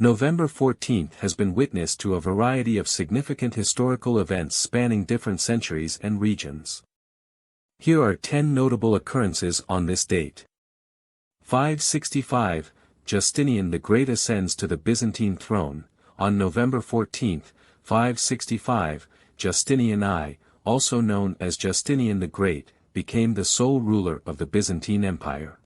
November 14 has been witness to a variety of significant historical events spanning different centuries and regions. Here are 10 notable occurrences on this date. 565, Justinian the Great ascends to the Byzantine throne. On November 14, 565, Justinian I, also known as Justinian the Great, became the sole ruler of the Byzantine Empire.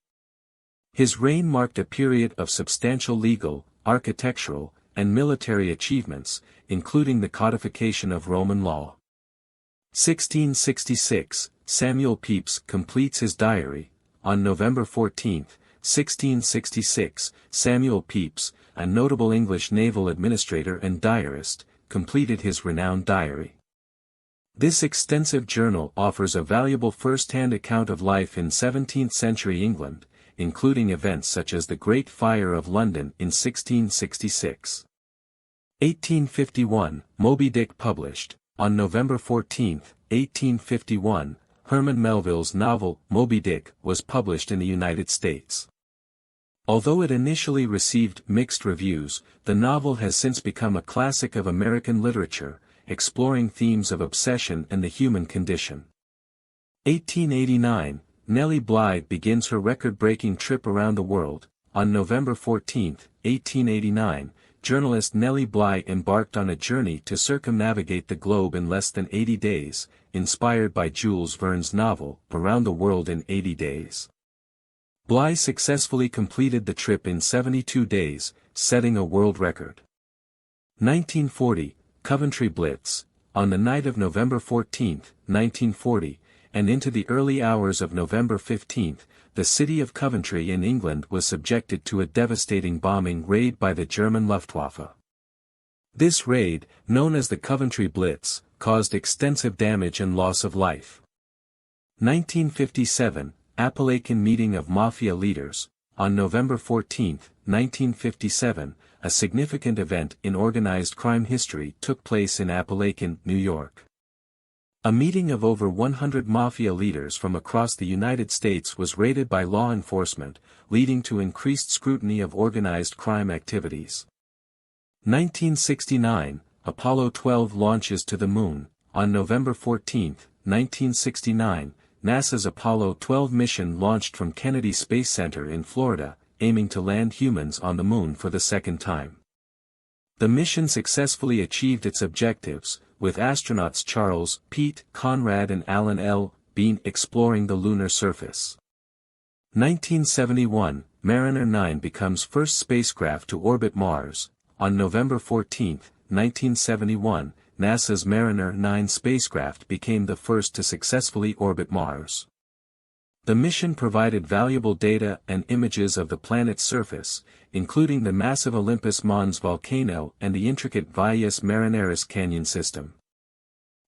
His reign marked a period of substantial legal, architectural, and military achievements, including the codification of Roman law. 1666, Samuel Pepys completes his diary. On November 14, 1666, Samuel Pepys, a notable English naval administrator and diarist, completed his renowned diary. This extensive journal offers a valuable first-hand account of life in 17th-century England, including events such as the Great Fire of London in 1666. 1851, Moby-Dick Published. On November 14, 1851, Herman Melville's novel, Moby-Dick, was published in the United States. Although it initially received mixed reviews, the novel has since become a classic of American literature, exploring themes of obsession and the human condition. 1889, Nellie Bly begins her record-breaking trip around the world. On November 14, 1889, journalist Nellie Bly embarked on a journey to circumnavigate the globe in less than 80 days, inspired by Jules Verne's novel, Around the World in 80 Days. Bly successfully completed the trip in 72 days, setting a world record. 1940, Coventry Blitz. On the night of November 14, 1940, and into the early hours of November 15, the city of Coventry in England was subjected to a devastating bombing raid by the German Luftwaffe. This raid, known as the Coventry Blitz, caused extensive damage and loss of life. 1957, Appalachian Meeting of Mafia Leaders. On November 14, 1957, a significant event in organized crime history took place in Appalachian, New York. A meeting of over 100 mafia leaders from across the United States was raided by law enforcement, leading to increased scrutiny of organized crime activities. 1969, Apollo 12 launches to the Moon. On November 14, 1969, NASA's Apollo 12 mission launched from Kennedy Space Center in Florida, aiming to land humans on the Moon for the second time. The mission successfully achieved its objectives, with astronauts Charles, Pete, Conrad and Alan L. Bean exploring the lunar surface. 1971, Mariner 9 becomes first spacecraft to orbit Mars. On November 14, 1971, NASA's Mariner 9 spacecraft became the first to successfully orbit Mars. The mission provided valuable data and images of the planet's surface, including the massive Olympus Mons volcano and the intricate Valles Marineris canyon system.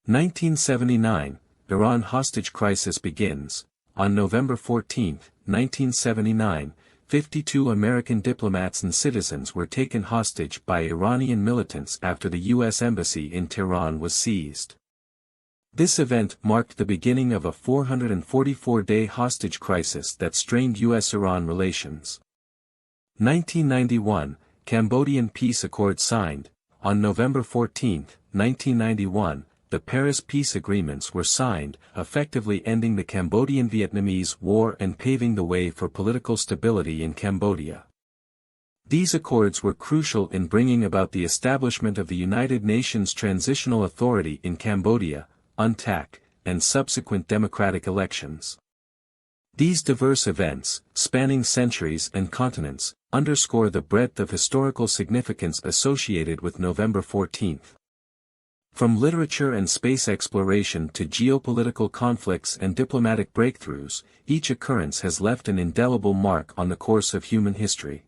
1979, Iran hostage crisis begins. On November 14, 1979, 52 American diplomats and citizens were taken hostage by Iranian militants after the U.S. embassy in Tehran was seized. This event marked the beginning of a 444-day hostage crisis that strained U.S.-Iran relations. 1991, Cambodian peace accord signed. On November 14, 1991, the Paris peace agreements were signed, effectively ending the Cambodian-Vietnamese War and paving the way for political stability in Cambodia. These accords were crucial in bringing about the establishment of the United Nations Transitional Authority in Cambodia, UNTAC, and subsequent democratic elections. These diverse events, spanning centuries and continents, underscore the breadth of historical significance associated with November 14. From literature and space exploration to geopolitical conflicts and diplomatic breakthroughs, each occurrence has left an indelible mark on the course of human history.